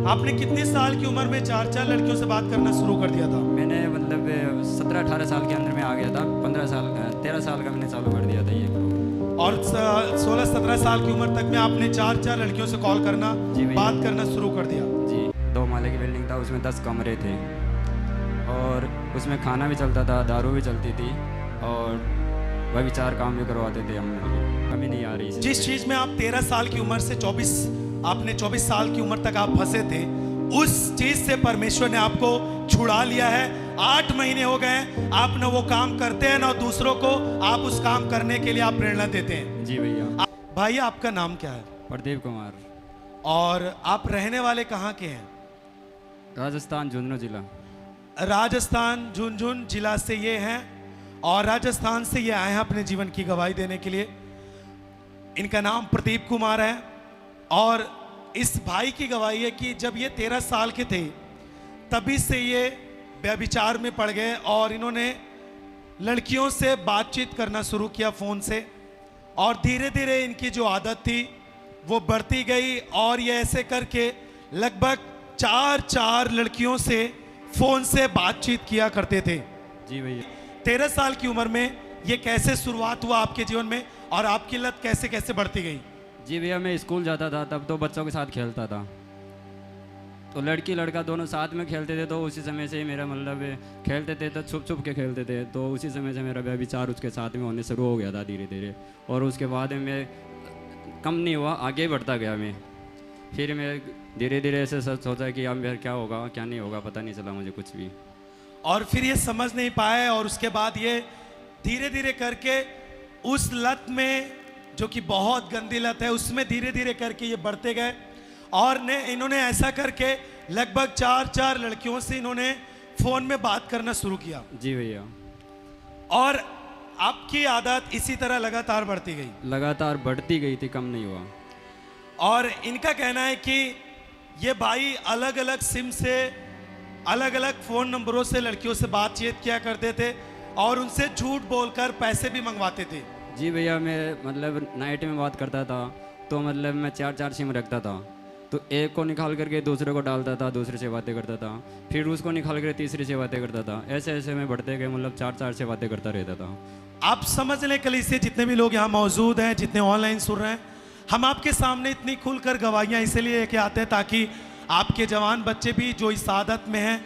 आपने कितने साल की उम्र में चार चार लड़कियों से बात करना शुरू कर दिया था? मैंने मतलब 17-18 साल के अंदर में आ गया था। 13 साल का मैंने चालू कर दिया था ये। और 16-17 साल की उम्र तक में आपने चार चार लड़कियों से कॉल करना, जी भैया। बात करना शुरू कर दिया। जी, 2 माले की बिल्डिंग था, उसमें 10 कमरे थे और उसमें खाना भी चलता था, दारू भी चलती थी और व्यभिचार काम भी करवाते थे हम। कमी नहीं आ रही। जिस चीज में आप 13 साल की उम्र से 24 साल की उम्र तक आप फंसे थे, उस चीज से परमेश्वर ने आपको छुड़ा लिया है। 8 महीने हो गए, आप ना वो काम करते हैं ना दूसरों को आप उस काम करने के लिए आप प्रेरणा देते हैं। जी भैया। भाई आपका नाम क्या है? प्रदीप कुमार। और आप रहने वाले कहाँ के हैं? राजस्थान झुंझुनू जिला। राजस्थान झुंझुनू जिला से ये हैं और राजस्थान से ये आए हैं अपने जीवन की गवाही देने के लिए। इनका नाम प्रदीप कुमार है और इस भाई की गवाही है कि जब ये 13 साल के थे तभी से ये व्यभिचार में पड़ गए और इन्होंने लड़कियों से बातचीत करना शुरू किया फ़ोन से और धीरे धीरे इनकी जो आदत थी वो बढ़ती गई और ये ऐसे करके लगभग 4 लड़कियों से फ़ोन से बातचीत किया करते थे। जी भैया। 13 साल की उम्र में ये कैसे शुरुआत हुआ आपके जीवन में और आपकी लत कैसे कैसे बढ़ती गई? जी भैया, मैं स्कूल जाता था तब तो बच्चों के साथ खेलता था, तो लड़की लड़का दोनों साथ में खेलते थे, तो उसी समय से मेरा मतलब खेलते थे तो छुप छुप के खेलते थे, तो उसी समय से मेरा व्यभिचार उसके साथ में होने शुरू हो गया था धीरे धीरे। और उसके बाद में मैं कम नहीं हुआ, आगे बढ़ता गया मैं। फिर मैं धीरे धीरे ऐसे सोचा कि अब मेरा क्या होगा क्या नहीं होगा, पता नहीं चला मुझे कुछ भी। और फिर ये समझ नहीं पाए और उसके बाद ये धीरे धीरे करके उस लत में, जो कि बहुत गंदी लत है, उसमें धीरे धीरे करके ये बढ़ते गए और इन्होंने ऐसा करके लगभग 4 लड़कियों से इन्होंने फ़ोन में बात करना शुरू किया। जी भैया। और आपकी आदत इसी तरह लगातार बढ़ती गई? लगातार बढ़ती गई थी, कम नहीं हुआ। और इनका कहना है कि ये भाई अलग अलग सिम से अलग अलग फ़ोन नंबरों से लड़कियों से बातचीत किया करते थे और उनसे झूठ बोलकर पैसे भी मंगवाते थे। जी भैया, मैं मतलब नाइट में बात करता था तो मतलब मैं 4 सिम रखता था, तो एक को निकाल करके दूसरे को डालता था, दूसरे से बातें करता था, फिर उसको निकाल कर तीसरे से बातें करता था, ऐसे ऐसे मैं बढ़ते गए, मतलब 4 से बातें करता रहता था। आप समझ लें कलीसिया जितने भी लोग यहाँ मौजूद हैं, जितने ऑनलाइन सुन रहे हैं, हम आपके सामने इतनी खुलकर गवाहियाँ इसलिए लेके आते हैं ताकि आपके जवान बच्चे भी जो इस आदत में हैं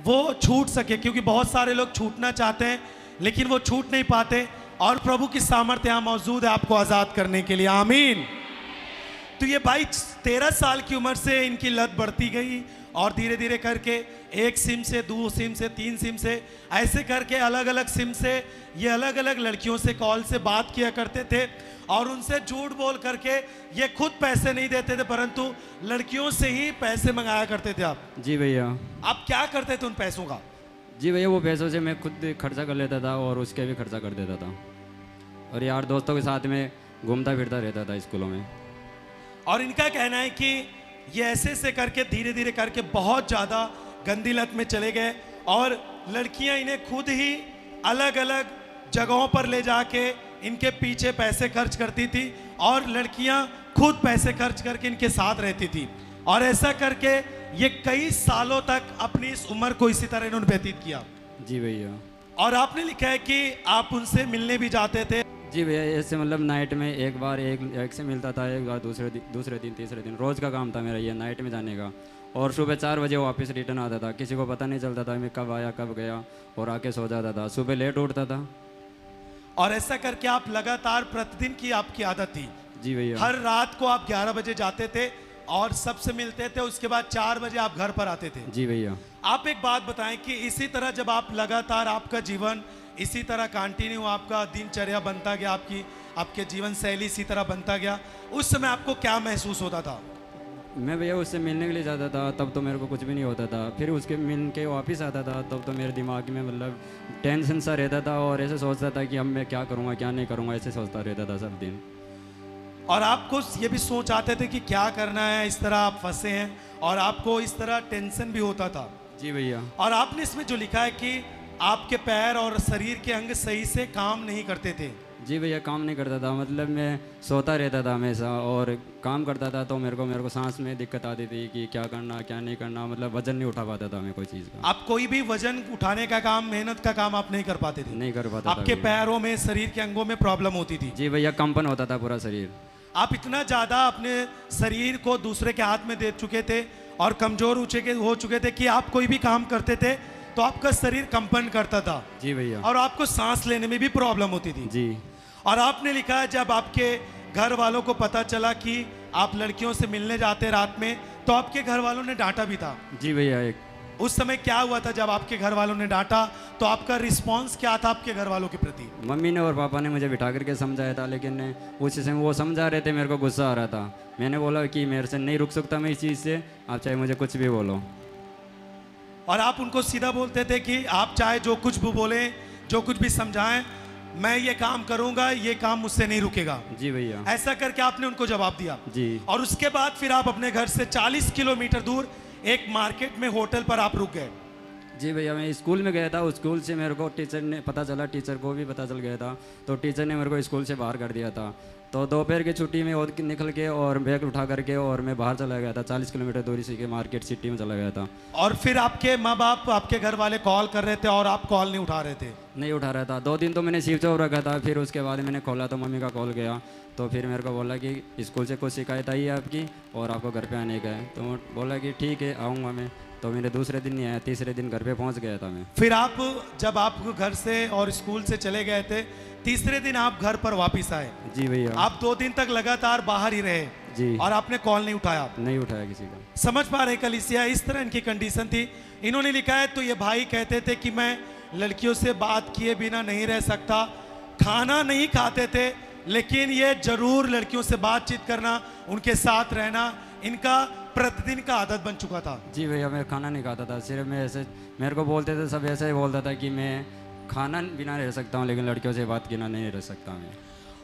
वो छूट सके, क्योंकि बहुत सारे लोग छूटना चाहते हैं लेकिन वो छूट नहीं पाते और प्रभु की सामर्थ्य यहाँ मौजूद है आपको आज़ाद करने के लिए। आमीन। तो ये भाई 13 साल की उम्र से इनकी लत बढ़ती गई और धीरे धीरे करके 1 सिम से 2 सिम से 3 सिम से ऐसे करके अलग अलग सिम से ये अलग अलग लड़कियों से कॉल से बात किया करते थे और उनसे झूठ बोल करके ये खुद पैसे नहीं देते थे परंतु लड़कियों से ही पैसे मंगाया करते थे आप। जी भैया। आप क्या करते थे उन पैसों का? जी भैया, वो पैसों से मैं खुद खर्चा कर लेता था और उसके भी खर्चा कर देता था और यार दोस्तों के साथ में घूमता फिरता रहता था स्कूलों में। और इनका कहना है कि ये ऐसे ऐसे करके धीरे धीरे करके बहुत ज़्यादा गंदी लत में चले गए और लड़कियां इन्हें खुद ही अलग अलग जगहों पर ले जाके इनके पीछे पैसे खर्च करती थी और लड़कियां खुद पैसे खर्च करके इनके साथ रहती थी और ऐसा करके ये कई सालों तक अपनी इस उम्र को इसी तरह इन्होंने व्यतीत किया। जी भैया। और आपने लिखा है कि आप उनसे मिलने भी जाते थे? जी भैया, ऐसे मतलब नाइट में एक बार एक से मिलता था, एक बार दूसरे दिन तीसरे दिन, रोज़ का काम था मेरा ये नाइट में जाने का और सुबह 4 बजे वापस रिटर्न आता था, किसी को पता नहीं चलता था मैं कब आया कब गया और आके सो जाता था, सुबह लेट उठता था। और ऐसा करके आप लगातार प्रतिदिन की आपकी आदत थी? जी भैया। हर रात को आप 11 बजे जाते थे और सबसे मिलते थे, उसके बाद 4 बजे आप घर पर आते थे? जी भैया। आप एक बात बताएं कि इसी तरह जब आप लगातार आपका जीवन इसी तरह कंटिन्यू आपका दिनचर्या बनता गया, आपके जीवन शैली इसी तरह बनता गया, उस समय आपको क्या महसूस होता था? मैं भैया उससे मिलने के लिए जाता था तब तो मेरे को कुछ भी नहीं होता था, फिर उसके मिल के वापस आता था तब तो मेरे दिमाग में मतलब टेंशन सा रहता था और ऐसे सोचता था कि अब मैं क्या करूँगा क्या नहीं करूँगा, ऐसे सोचता रहता था सब दिन। और आपको ये भी सोच आते थे कि क्या करना है, इस तरह आप फंसे हैं और आपको इस तरह टेंशन भी होता था? जी भैया। और आपने इसमें जो लिखा है कि आपके पैर और शरीर के अंग सही से काम नहीं करते थे? जी भैया काम नहीं करता था, मतलब मैं सोता रहता था हमेशा, और काम करता था तो मेरे को सांस में दिक्कत आती थी कि क्या करना क्या नहीं करना, मतलब वजन नहीं उठा पाता था मैं कोई चीज़ का। आप कोई भी वजन उठाने का काम, मेहनत का काम आप नहीं कर पाते थे? नहीं कर पाता था आपके भैया। पैरों में, शरीर के अंगों में प्रॉब्लम होती थी? जी भैया, कंपन होता था पूरा शरीर। आप इतना ज्यादा अपने शरीर को दूसरे के हाथ में दे चुके थे और कमजोर हो चुके थे कि आप कोई भी काम करते थे तो आपका शरीर कंपन करता था जी भैया। और आपको सांस लेने में भी प्रॉब्लम होती थी। जी और आपने लिखा है जब आपके घर वालों को पता चला कि आप लड़कियों से मिलने जाते रात में, तो आपके घर वालों ने डांटा भी था। जी भैया। एक उस समय क्या हुआ था जब आपके घर वालों ने डांटा, तो आपका रिस्पांस क्या था आपके घर वालों के प्रति? मम्मी ने और पापा ने मुझे बिठा करके समझाया था, लेकिन उस समय वो समझा रहे थे, मेरे को गुस्सा आ रहा था। मैंने बोला कि मेरे से नहीं रुक सकता मैं इस चीज़ से, आप चाहे मुझे कुछ भी बोलो। और आप उनको सीधा बोलते थे कि आप चाहे जो कुछ भी बोलें, जो कुछ भी समझाएं, मैं ये काम करूंगा, ये काम मुझसे नहीं रुकेगा। जी भैया। ऐसा करके आपने उनको जवाब दिया। जी। और उसके बाद फिर आप अपने घर से 40 किलोमीटर दूर एक मार्केट में होटल पर आप रुक गए। जी भैया, मैं स्कूल में गया था, उस स्कूल से मेरे को टीचर ने पता चला, टीचर को भी पता चल गया था, तो टीचर ने मेरे को स्कूल से बाहर कर दिया था। तो दोपहर की छुट्टी में और निकल के और बैग उठा करके और मैं बाहर चला गया था, 40 किलोमीटर दूरी से के मार्केट सिटी में चला गया था। और फिर आपके माँ बाप, आपके घर वाले कॉल कर रहे थे और आप कॉल नहीं उठा रहे थे? नहीं उठा रहा था। 2 दिन तो मैंने स्विच ऑफ रखा था, फिर उसके बाद मैंने खोला तो मम्मी का कॉल गया, तो फिर मेरे को बोला कि स्कूल से कुछ शिकायत आई है आपकी और आपको घर पे आने का है। तो बोला कि ठीक है आऊँगा मैं। तो मेरे दूसरे दिन नहीं आया, तीसरे दिन घर पे पहुंच गया था मैं। फिर आप जब आप घर से और स्कूल से चले गए थे, तीसरे दिन आप घर पर वापस आए। जी भैया। आप 2 दिन तक लगातार बाहर ही रहे। जी। और आपने कॉल नहीं उठाया? नहीं उठाया किसी का। समझ पा रहे कलीसिया, इस तरह इनकी कंडीशन थी। इन्होंने लिखा है तो ये भाई कहते थे कि मैं लड़कियों से बात किए बिना नहीं रह सकता, खाना नहीं खाते थे, लेकिन ये जरूर लड़कियों से बातचीत करना, उनके साथ रहना इनका प्रतिदिन का आदत बन चुका था। जी भैया, मैं खाना नहीं खाता था, सिर्फ मैं ऐसे, मेरे को बोलते थे सब ऐसे ही बोलता था कि मैं खाना बिना रह सकता हूँ, लेकिन लड़कियों से बात बिना नहीं रह सकता मैं।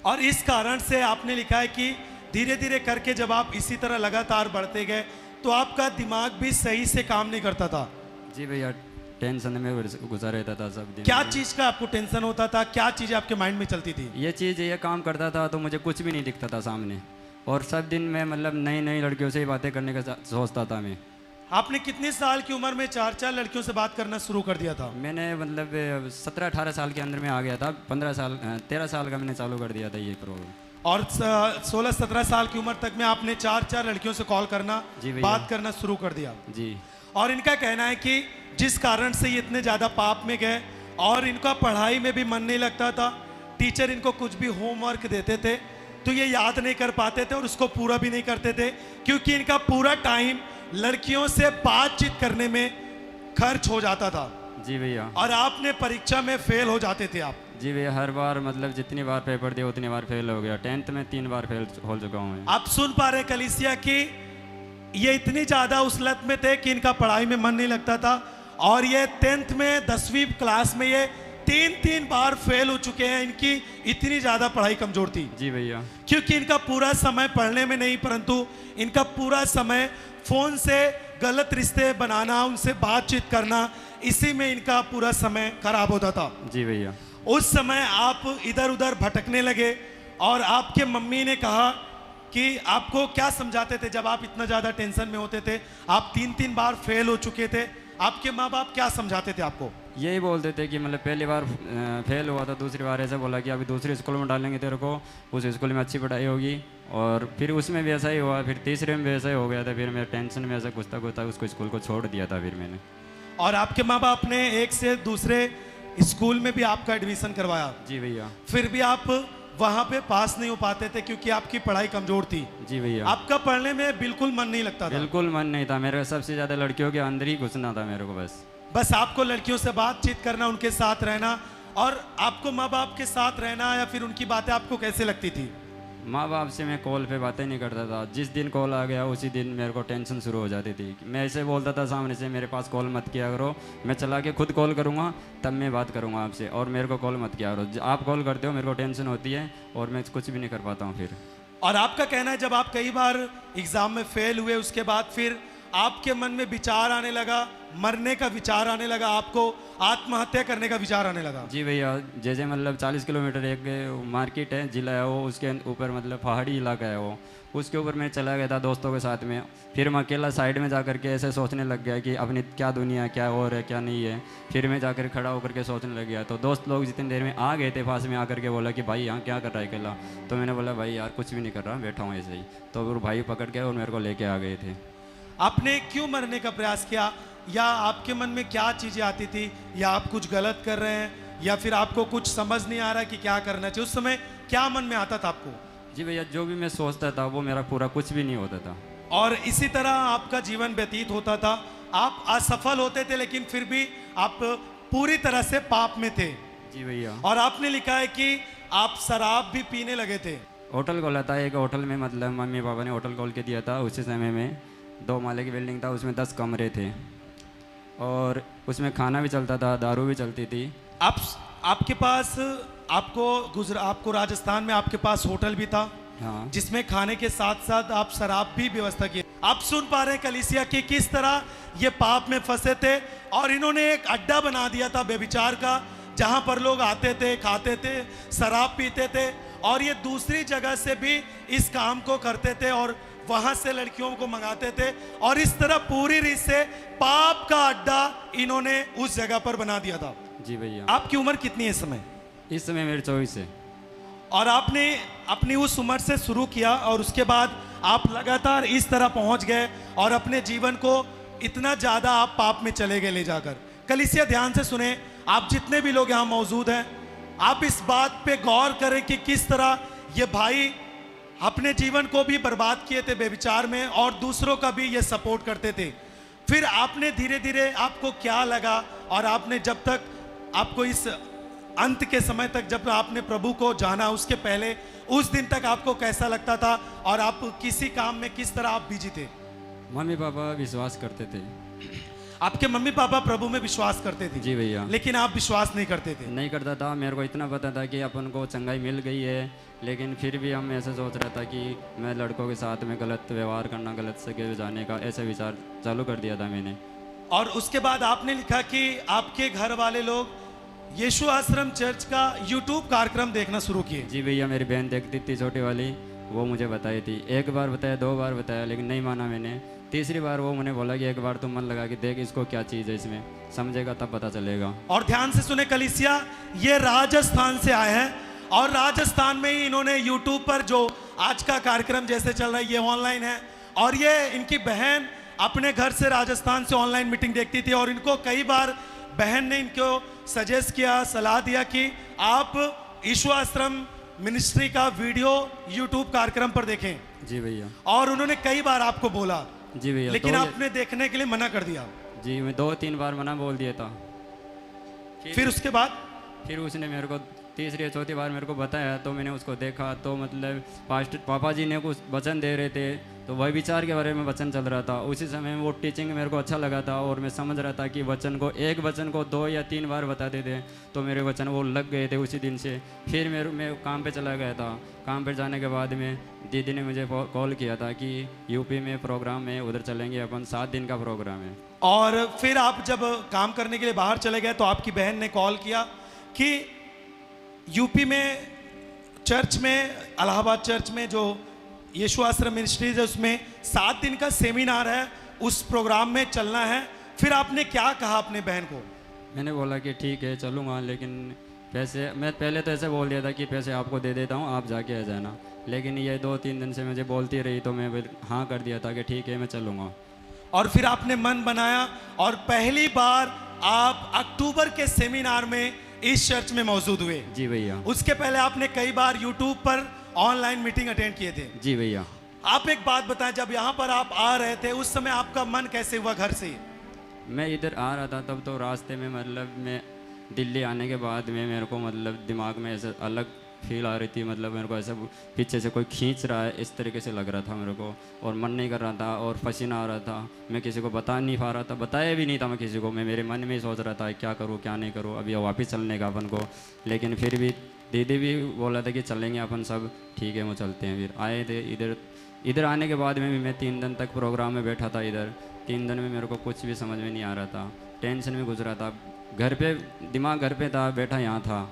और इस कारण से आपने लिखा है कि धीरे धीरे करके जब आप इसी तरह लगातार बढ़ते गए तो आपका दिमाग भी सही से काम नहीं करता था। जी भैया, टेंशन में गुजर रहता था सब दिन। क्या चीज़ का आपको टेंशन होता था? क्या चीज़ें आपके माइंड में चलती थी? ये चीज़ ये काम करता था तो मुझे कुछ भी नहीं दिखता था सामने, और सब दिन मैं मतलब नई नई लड़कियों से ही बातें करने का सोचता था मैं। आपने कितने साल की उम्र में 4 लड़कियों से बात करना शुरू कर दिया था? मैंने मतलब 17-18 साल के अंदर में आ गया था, 13 साल का मैंने चालू कर दिया था ये प्रोग्राम। और 16-17 साल की उम्र तक में आपने 4 लड़कियों से कॉल करना, जी भैया। बात करना शुरू कर दिया। जी। और इनका कहना है कि जिस कारण से ये इतने ज़्यादा पाप में गए और इनका पढ़ाई में भी मन नहीं लगता था, टीचर इनको कुछ भी होमवर्क देते थे तो ये याद नहीं कर पाते थे और उसको पूरा भी नहीं करते थे, क्योंकि इनका पूरा टाइम लड़कियों से बातचीत करने में खर्च हो जाता था। जी भैया। और आपने परीक्षा में फेल हो जाते थे आप? जी भैया, हर बार मतलब जितनी बार पेपर दिया उतनी बार फेल हो गया। 10th में 3 बार फेल हो चुका हूँ मैं। आप सुन पा रहे कलीसिया कि ये इतनी ज़्यादा उस लत में थे कि इनका पढ़ाई में मन नहीं लगता था, और ये 10th में 10वीं क्लास में ये 3 बार फेल हो चुके हैं। इनकी इतनी ज़्यादा पढ़ाई कमजोर थी। जी भैया। क्योंकि इनका पूरा समय पढ़ने में नहीं, परंतु इनका पूरा समय फ़ोन से गलत रिश्ते बनाना, उनसे बातचीत करना, इसी में इनका पूरा समय खराब होता था। जी भैया। उस समय आप इधर उधर भटकने लगे और आपके मम्मी ने कहा कि आपको क्या समझाते थे जब आप इतना ज़्यादा टेंशन में होते थे? आप 3 बार फेल हो चुके थे, आपके माँ बाप क्या समझाते थे आपको? यही बोलते थे कि मतलब पहली बार फेल हुआ था, दूसरी बार ऐसा बोला कि अभी दूसरे स्कूल में डालेंगे तेरे को, उस स्कूल में अच्छी पढ़ाई होगी, और फिर उसमें भी ऐसा ही हुआ, फिर तीसरे में भी ऐसा ही हो गया था। फिर मैं टेंशन में ऐसा कुछ था उसको स्कूल को छोड़ दिया था फिर मैंने। और आपके माँ बाप ने एक से दूसरे स्कूल में भी आपका एडमिशन करवाया? जी भैया। फिर भी आप वहाँ पे पास नहीं हो पाते थे क्योंकि आपकी पढ़ाई कमजोर थी। जी भैया। आपका पढ़ने में बिल्कुल मन नहीं लगता था? बिल्कुल मन नहीं था मेरा, सबसे ज़्यादा लड़कियों के अंदर ही घुसना था मेरे को। बस आपको लड़कियों से बातचीत करना, उनके साथ रहना। और आपको माँ बाप के साथ रहना या फिर उनकी बातें आपको कैसे लगती थी? माँ बाप से मैं कॉल पे बातें नहीं करता था। जिस दिन कॉल आ गया उसी दिन मेरे को टेंशन शुरू हो जाती थी। मैं ऐसे बोलता था सामने से, मेरे पास कॉल मत किया करो, मैं चला के खुद कॉल करूँगा तब मैं बात करूँगा आपसे, और मेरे को कॉल मत किया करो। आप कॉल करते हो मेरे को टेंशन होती है और मैं कुछ भी नहीं कर पाता हूँ फिर। और आपका कहना है जब आप कई बार एग्ज़ाम में फेल हुए, उसके बाद फिर आपके मन में विचार आने लगा, मरने का विचार आने लगा, आपको आत्महत्या करने का विचार आने लगा? जी भैया, जैसे मतलब 40 किलोमीटर एक मार्केट है, जिला है वो, उसके ऊपर मतलब पहाड़ी इलाका है वो, उसके ऊपर मैं चला गया था दोस्तों के साथ में। फिर मैं अकेला साइड में जा कर के ऐसे सोचने लग गया कि अपनी क्या दुनिया, क्या हो रहा है क्या नहीं है। फिर मैं जाकर खड़ा होकर के सोचने लग गया। तो दोस्त लोग जितनी देर में आ गए थे पास में आकर के बोला कि भाई यहाँ क्या कर रहा है अकेला। तो मैंने बोला भाई यार कुछ भी नहीं कर रहा, बैठा हूँ ऐसे ही। तो फिर भाई पकड़ के और मेरे को लेके आ गए थे। आपने क्यों मरने का प्रयास किया, या आपके मन में क्या चीजें आती थी, या आप कुछ गलत कर रहे हैं, या फिर आपको कुछ समझ नहीं आ रहा कि क्या करना चाहिए? उस समय क्या मन में आता था आपको? जी भैया, जो भी मैं सोचता था वो मेरा पूरा कुछ भी नहीं होता था। और इसी तरह आपका जीवन व्यतीत होता था। आप असफल होते थे, लेकिन फिर भी आप पूरी तरह से पाप में थे। जी भैया। और आपने लिखा है कि आप शराब भी पीने लगे थे। होटल खोला था एक, होटल में मतलब मम्मी पापा ने होटल खोल के दिया था। उसी समय में 2 माले की बिल्डिंग था, उसमें 10 कमरे थे और उसमें खाना भी चलता था, दारू भी चलती थी। आपके पास आपको राजस्थान में आपके पास होटल भी था, हाँ। जिसमें खाने के साथ साथ आप शराब भी व्यवस्था की। आप सुन पा रहे हैं कलीसिया की किस तरह ये पाप में फंसे थे, और इन्होंने एक अड्डा बना दिया था व्यभिचार का, जहां पर लोग आते थे, खाते थे, शराब पीते थे, और ये दूसरी जगह से भी इस काम को करते थे और वहां से लड़कियों को मंगाते थे, और इस तरह पूरी रीत से पाप का अड्डा इन्होंने उस जगह पर बना दिया था। जी भैया। आपकी उम्र कितनी है इस समय? इस समय मेरी 24 है। और आपने अपनी उस उम्र से शुरू किया और उसके बाद आप लगातार इस तरह पहुंच गए और अपने जीवन को इतना ज्यादा आप पाप में चले गए ले जाकर। कलीसिया ध्यान से सुने, आप जितने भी लोग यहाँ मौजूद हैं, आप इस बात पे गौर करें कि किस तरह ये भाई अपने जीवन को भी बर्बाद किए थे बेविचार में, और दूसरों का भी ये सपोर्ट करते थे। फिर आपने धीरे धीरे, आपको क्या लगा, और आपने जब तक आपको इस अंत के समय तक जब आपने प्रभु को जाना, उसके पहले उस दिन तक आपको कैसा लगता था, और आप किसी काम में किस तरह आप बिजी थे? मम्मी पापा विश्वास करते थे। आपके मम्मी पापा प्रभु में विश्वास करते थे? जी भैया। लेकिन आप विश्वास नहीं करते थे? नहीं करता था। मेरे को इतना पता था कि अपन को चंगाई मिल गई है, लेकिन फिर भी हम ऐसे सोच रहा था कि मैं लड़कों के साथ में गलत व्यवहार करना, गलत सगे जाने का ऐसा विचार चालू कर दिया था मैंने। और उसके बाद आपने लिखा कि आपके घर वाले लोग यीशु आश्रम चर्च का यूट्यूब कार्यक्रम देखना शुरू किए। जी भैया, मेरी बहन देखती थी छोटी वाली, वो मुझे बताई थी। 1 बार बताया, 2 बार बताया, लेकिन नहीं माना मैंने। तीसरी बार वो मुझे बोला कि एक बार तुम मन लगा के देख इसको, क्या चीज़ है इसमें, समझेगा तब पता चलेगा। और ध्यान से सुने कलीसिया, ये राजस्थान से आए हैं, और राजस्थान में ही इन्होंने यूट्यूब पर जो आज का कार्यक्रम जैसे चल रहा है ये ऑनलाइन है, और ये इनकी बहन अपने घर से राजस्थान से ऑनलाइन मीटिंग देखती थी, और इनको कई बार बहन ने इनको सजेस्ट किया, सलाह दिया कि आप यीशु आश्रम मिनिस्ट्री का वीडियो यूट्यूब कार्यक्रम पर देखें। जी भैया। और उन्होंने कई बार आपको बोला, जी भैया, लेकिन आपने देखने के लिए मना कर दिया। जी, मैं 2-3 बार मना बोल दिया था। फिर उसके बाद फिर उसने मेरे को तीसरी या चौथी बार मेरे को बताया, तो मैंने उसको देखा। तो मतलब पास्टर पापा जी ने कुछ वचन दे रहे थे, तो वही विचार के बारे में वचन चल रहा था। उसी समय वो टीचिंग मेरे को अच्छा लगा था, और मैं समझ रहा था कि एक वचन को 2 या 3 बार बताते थे, तो मेरे वचन वो लग गए थे उसी दिन से। फिर मैं काम पे चला गया था। काम पे जाने के बाद में दीदी ने मुझे कॉल किया था कि यूपी में प्रोग्राम है, उधर चलेंगे अपन, 7 दिन का प्रोग्राम है। और फिर आप जब काम करने के लिए बाहर चले गए, तो आपकी बहन ने कॉल किया कि यूपी में चर्च में, इलाहाबाद चर्च में जो यीशु आश्रम मिनिस्ट्रीज है, उसमें 7 दिन का सेमिनार है, उस प्रोग्राम में चलना है। फिर आपने क्या कहा अपने बहन को? मैंने बोला कि ठीक है चलूँगा, लेकिन पैसे, मैं पहले तो ऐसे बोल दिया था कि पैसे आपको दे देता हूँ, आप जाके आ जाना। लेकिन ये 2-3 दिन से मुझे बोलती रही, तो मैं फिर हाँ कर दिया था कि ठीक है मैं चलूँगा। और फिर आपने मन बनाया, और पहली बार आप अक्टूबर के सेमिनार में इस चर्च में मौजूद हुए। जी भैया। उसके पहले आपने कई बार यूट्यूब पर ऑनलाइन मीटिंग अटेंड किए थे। जी भैया। आप एक बात बताएं, जब यहाँ पर आप आ रहे थे उस समय आपका मन कैसे हुआ घर से? मैं इधर आ रहा था तब तो रास्ते में, मतलब मैं दिल्ली आने के बाद में मेरे को मतलब दिमाग में ऐसे अलग फील आ रही थी। मतलब मेरे को ऐसा पीछे से कोई खींच रहा है, इस तरीके से लग रहा था मेरे को, और मन नहीं कर रहा था, और पसीना आ रहा था। मैं किसी को बता नहीं पा रहा था, बताया भी नहीं था मैं किसी को। मैं मेरे मन में ही सोच रहा था क्या करूँ क्या नहीं करूँ, अभी वापस चलने का अपन को। लेकिन फिर भी दीदी भी बोला था कि चलेंगे अपन सब, ठीक है वो चलते हैं। फिर आए थे इधर आने के बाद में भी मैं 3 दिन तक प्रोग्राम में बैठा था इधर। 3 दिन में मेरे को कुछ भी समझ में नहीं आ रहा था, टेंशन में गुजरा था। घर पे दिमाग घर पे था, बैठा यहाँ था।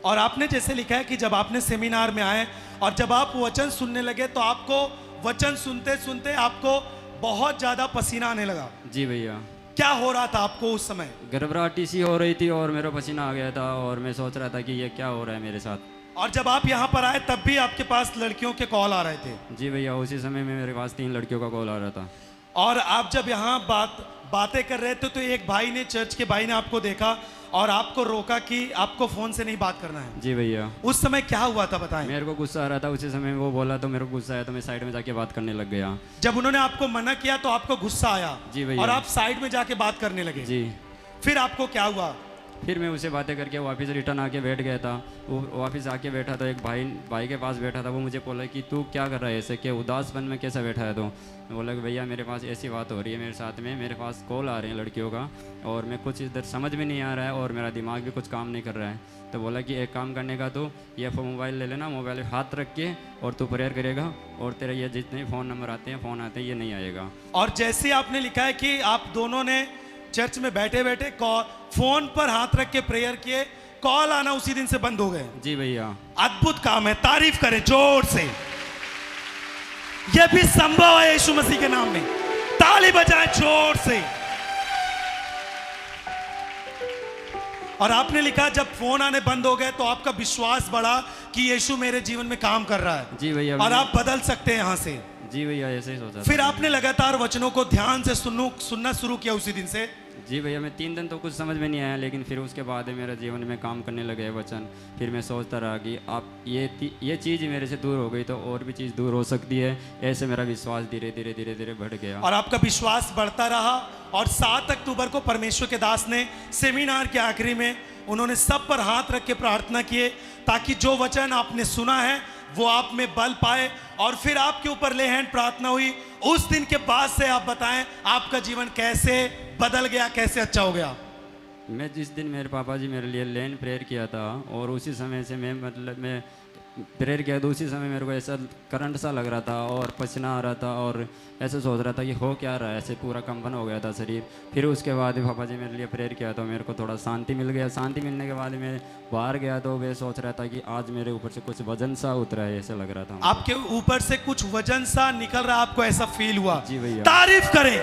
और आपने जैसे लिखा है कि जब आपने सेमिनार में आए और जब आप वचन सुनने लगे तो आपको वचन सुनते सुनते आपको बहुत ज्यादा पसीना आने लगा। जी भैया। क्या हो रहा था आपको उस समय? घबराहटी सी हो रही थी और मेरा पसीना आ गया था और मैं सोच रहा था कि ये क्या हो रहा है मेरे साथ। और जब आप यहाँ पर आए तब भी आपके पास लड़कियों के कॉल आ रहे थे? जी भैया, उसी समय में मेरे पास 3 लड़कियों का कॉल आ रहा था। और आप जब यहाँ बातें कर रहे थे तो एक भाई ने, चर्च के भाई ने आपको देखा और आपको रोका कि आपको फोन से नहीं बात करना है। जी भैया। उस समय क्या हुआ था बताएं? मेरे को गुस्सा आ रहा था, उसी समय वो बोला तो मेरे को गुस्सा आया तो मैं साइड में जाके बात करने लग गया। जब उन्होंने आपको मना किया तो आपको गुस्सा आया? जी भैया। और आप साइड में जाके बात करने लगे? जी। फिर आपको क्या हुआ? फिर मैं उसे बातें करके वापस रिटर्न आके बैठ गया था। वो वापस आके बैठा तो एक भाई के पास बैठा था। वो मुझे बोला कि तू क्या कर रहा है ऐसे, क्या उदासपन में कैसा बैठा है? तो मैं बोला कि भैया मेरे पास ऐसी बात हो रही है मेरे साथ में, मेरे पास कॉल आ रहे हैं लड़कियों का और मैं कुछ इधर समझ में नहीं आ रहा है और मेरा दिमाग भी कुछ काम नहीं कर रहा है। तो बोला कि एक काम करने का, तो ये मोबाइल ले लेना, मोबाइल पे हाथ रख के और तू प्रेयर करेगा और तेरा ये जितने फ़ोन नंबर आते हैं, फ़ोन आते हैं, ये नहीं आएगा। और जैसे आपने लिखा है कि आप दोनों ने चर्च में बैठे बैठे फोन पर हाथ रख के प्रेयर किए, कॉल आना उसी दिन से बंद हो गए। जी भैया। अद्भुत काम है, तारीफ करें जोर से। यह भी संभव है यीशु मसीह के नाम में, ताली बजाएं जोर से। और आपने लिखा जब फोन आने बंद हो गए तो आपका विश्वास बढ़ा कि यीशु मेरे जीवन में काम कर रहा है। जी भैया। और आप बदल सकते हैं यहां से। जी भैया, ऐसे ही सोचा। फिर आपने लगातार वचनों को ध्यान से सुनना शुरू किया उसी दिन से? जी भैया, मैं 3 दिन तो कुछ समझ में नहीं आया, लेकिन फिर उसके बाद मेरे जीवन में काम करने लगे वचन। फिर मैं सोचता रहा कि आप ये चीज़ मेरे से दूर हो गई तो और भी चीज़ दूर हो सकती है। ऐसे मेरा विश्वास धीरे धीरे बढ़ गया। और आपका विश्वास बढ़ता रहा। और 7 अक्टूबर को परमेश्वर के दास ने सेमिनार के आखिरी में उन्होंने सब पर हाथ रख के प्रार्थना किए ताकि जो वचन आपने सुना है वो आप में बल पाए। और फिर आपके ऊपर ले हैंड प्रार्थना हुई। उस दिन के बाद से आप बताएं आपका जीवन कैसे बदल गया, कैसे अच्छा हो गया? मैं जिस दिन मेरे पापा जी मेरे लिए लेन प्रेयर किया था और उसी समय से मैं प्रेयर किया तो उसी समय मेरे को ऐसा करंट सा लग रहा था और पसीना आ रहा था और ऐसे सोच रहा था कि हो क्या रहा है, ऐसे पूरा कंपन हो गया था शरीर। फिर उसके बाद पापा जी मेरे लिए प्रेयर किया तो मेरे को थोड़ा शांति मिल गया। शांति मिलने के बाद मैं बाहर गया तो मैं सोच रहा था कि आज मेरे ऊपर से कुछ वजन सा उतरा है, ऐसा लग रहा था। आपके ऊपर से कुछ वजन सा निकल रहा, आपको ऐसा फील हुआ? जी भैया। तारीफ करें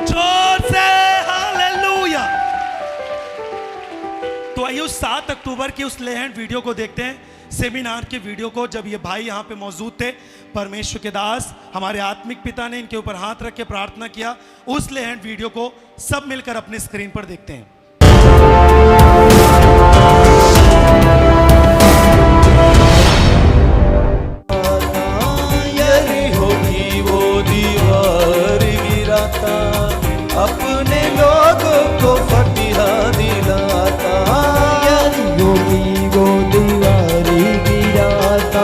जोर से, हालेलुया। तो आइए उस 7 अक्टूबर की उस ले हैंड वीडियो को देखते हैं, सेमिनार के वीडियो को, जब ये भाई यहाँ पे मौजूद थे। परमेश्वर के दास हमारे आत्मिक पिता ने इनके ऊपर हाथ रख के प्रार्थना किया। उस ले हैंड वीडियो को सब मिलकर अपने स्क्रीन पर देखते हैं। होगी वो दीवार गिराता, अपने लोगों को फतिहा दिलाता। होगी वो दीवार गिराता,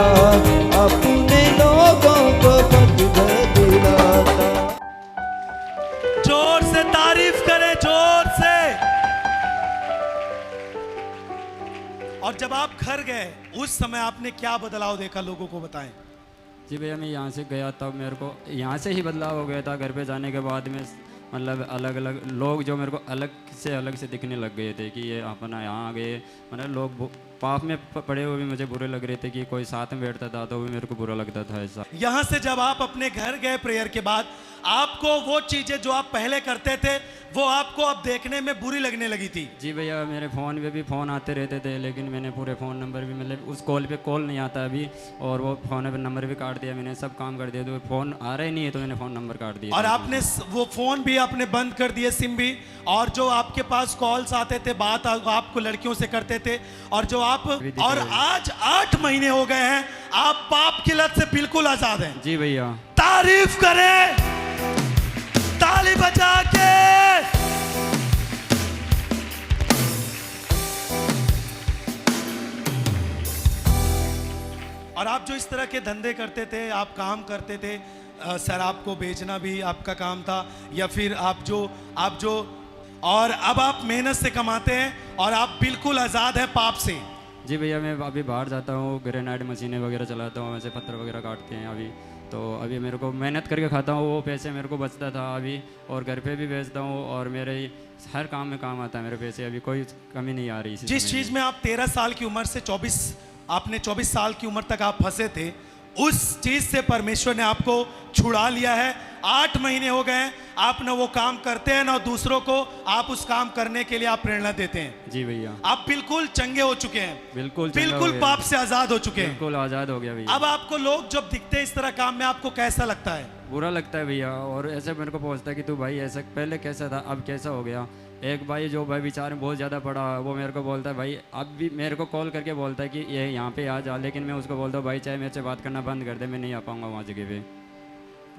अपने लोगों को फतिहा दिलाता। जोर से तारीफ करें, जोर से। और जब आप घर गए उस समय आपने क्या बदलाव देखा, लोगों को बताएं। जी भैया, मैं यहाँ से गया तब मेरे को यहाँ से ही बदलाव हो गया था। घर पे जाने के बाद में मतलब अलग अलग लोग जो मेरे को अलग से दिखने लग गए थे कि ये अपना यहाँ आ गए। मतलब लोग पाप में पड़े हुए भी मुझे बुरे लग रहे थे कि कोई साथ में बैठता था तो भी मेरे को बुरा लगता था ऐसा। यहाँ से जब आप अपने घर गए प्रेयर के बाद, आपको वो चीजें जो आप पहले करते थे वो आपको अब देखने में बुरी लगने लगी थी? जी भैया, मेरे फ़ोन पे भी फ़ोन आते रहते थे, लेकिन मैंने पूरे फ़ोन नंबर भी मतलब उस कॉल पे कॉल नहीं आता अभी, और वो फ़ोन पे नंबर भी काट दिया मैंने, सब काम कर दिया। तो फ़ोन आ रहा ही नहीं है तो मैंने फ़ोन नंबर काट दिया। और आपने वो फ़ोन भी आपने बंद कर दिए, सिम भी। और जो आपके पास कॉल्स आते थे, बात आपको लड़कियों से करते थे, और जो आप, और आज 8 महीने हो गए हैं आप पाप की लत से बिल्कुल आज़ाद हैं। जी भैया। तारीफ करें ताली बजा के। और आप जो इस तरह के धंधे करते थे, आप काम करते थे, शराब को बेचना भी आपका काम था, या फिर आप जो और अब आप मेहनत से कमाते हैं और आप बिल्कुल आज़ाद हैं पाप से। जी भैया, मैं अभी बाहर जाता हूँ, ग्रेनाइट मशीनें वगैरह चलाता हूँ, वैसे पत्थर वगैरह काटते हैं अभी। तो अभी मेरे को मेहनत करके खाता हूँ, वो पैसे मेरे को बचता था अभी, और घर पे भी बेचता हूँ, और मेरे हर काम में काम आता है मेरे पैसे, अभी कोई कमी नहीं आ रही इसी जिस समय चीज में आप 13 साल की उम्र से 24 साल की उम्र तक आप फंसे थे, उस चीज से परमेश्वर ने आपको छुड़ा लिया है। 8 महीने हो गए हैं, आप ना वो काम करते हैं ना दूसरों को आप उस काम करने के लिए आप प्रेरणा देते हैं। जी भैया, आप बिल्कुल चंगे हो चुके हैं, बिल्कुल चंगा हो बिल्कुल गया। पाप से आजाद हो चुके हैं। बिल्कुल आज़ाद हो गया भैया। अब आपको लोग जब दिखते हैं इस तरह काम में, आपको कैसा लगता है? बुरा लगता है भैया, और ऐसे मेरे को पहुंचता है कि तू भाई ऐसा पहले कैसा था अब कैसा हो गया। एक भाई जो भाई विचार में बहुत ज़्यादा पड़ा, वो मेरे को बोलता है भाई, अब भी मेरे को कॉल करके बोलता है कि ये यहाँ पे आ जा, लेकिन मैं उसको बोलता हूँ भाई चाहे मेरे से बात करना बंद कर दे, मैं नहीं आ पाऊंगा वहाँ जगह पे।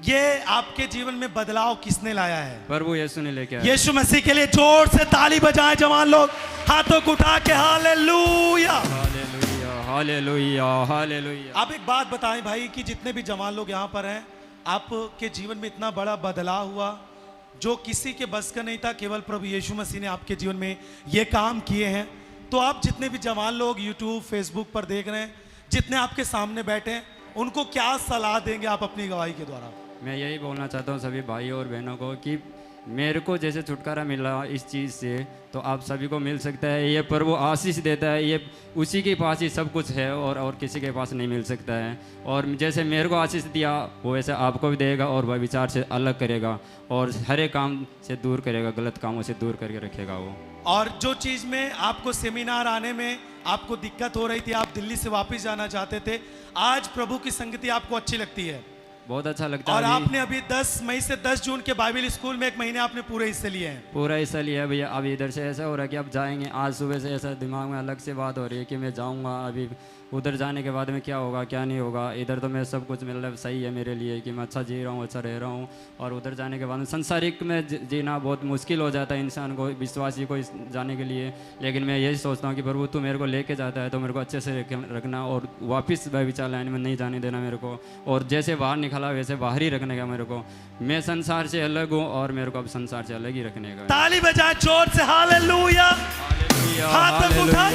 ये आपके जीवन में बदलाव किसने लाया है? प्रभु यीशु ने लेके आया। यीशु मसीह के लिए जोर से ताली बजाएं जवान लोग, हाथों को उठा के हालेलुया। Hallelujah, hallelujah, hallelujah. आप एक बात बताएं भाई कि जितने भी जवान लोग यहाँ पर हैं, आपके जीवन में इतना बड़ा बदलाव हुआ जो किसी के बस का नहीं था, केवल प्रभु यीशु मसीह ने आपके जीवन में ये काम किए हैं। तो आप जितने भी जवान लोग यूट्यूब फेसबुक पर देख रहे हैं, जितने आपके सामने बैठे हैं, उनको क्या सलाह देंगे आप अपनी गवाही के द्वारा? मैं यही बोलना चाहता हूँ सभी भाइयों और बहनों को कि मेरे को जैसे छुटकारा मिला इस चीज़ से, तो आप सभी को मिल सकता है। ये प्रभु आशीष देता है, ये उसी के पास ही सब कुछ है, और किसी के पास नहीं मिल सकता है। और जैसे मेरे को आशीष दिया वो वैसे आपको भी देगा, और वह विचार से अलग करेगा, और हर एक काम से दूर करेगा, गलत कामों से दूर करके रखेगा वो। और जो चीज़ में आपको सेमिनार आने में आपको दिक्कत हो रही थी, आप दिल्ली से वापस जाना चाहते थे, आज प्रभु की संगति आपको अच्छी लगती है बहुत अच्छा लगता और है। आपने अभी 10 मई से 10 जून के बाइबल स्कूल में 1 महीने आपने पूरे हिस्से लिए हैं। पूरा हिस्सा लिया है भैया। अब इधर से ऐसा हो रहा है कि अब जाएंगे, आज सुबह से ऐसा दिमाग में अलग से बात हो रही है कि मैं जाऊंगा, अभी उधर जाने के बाद में क्या होगा क्या नहीं होगा। इधर तो मैं सब कुछ मतलब सही है मेरे लिए कि मैं अच्छा जी रहा हूँ, अच्छा रह रहा हूँ, और उधर जाने के बाद में संसारिक में जीना बहुत मुश्किल हो जाता है इंसान को, विश्वासी को जाने के लिए। लेकिन मैं यही सोचता हूँ कि प्रभु तू मेरे को लेके जाता है तो मेरे को अच्छे से रखना, और वापस व्यभिचार लाइन में नहीं जाने देना मेरे को, और जैसे बाहर निकला वैसे बाहर ही रखने का मेरे को। मैं संसार से अलग हूँ और मेरे को अब संसार से अलग ही रखने का। ताली बजाएं जोर से हालेलुया। हालेलुया, हाथ उठा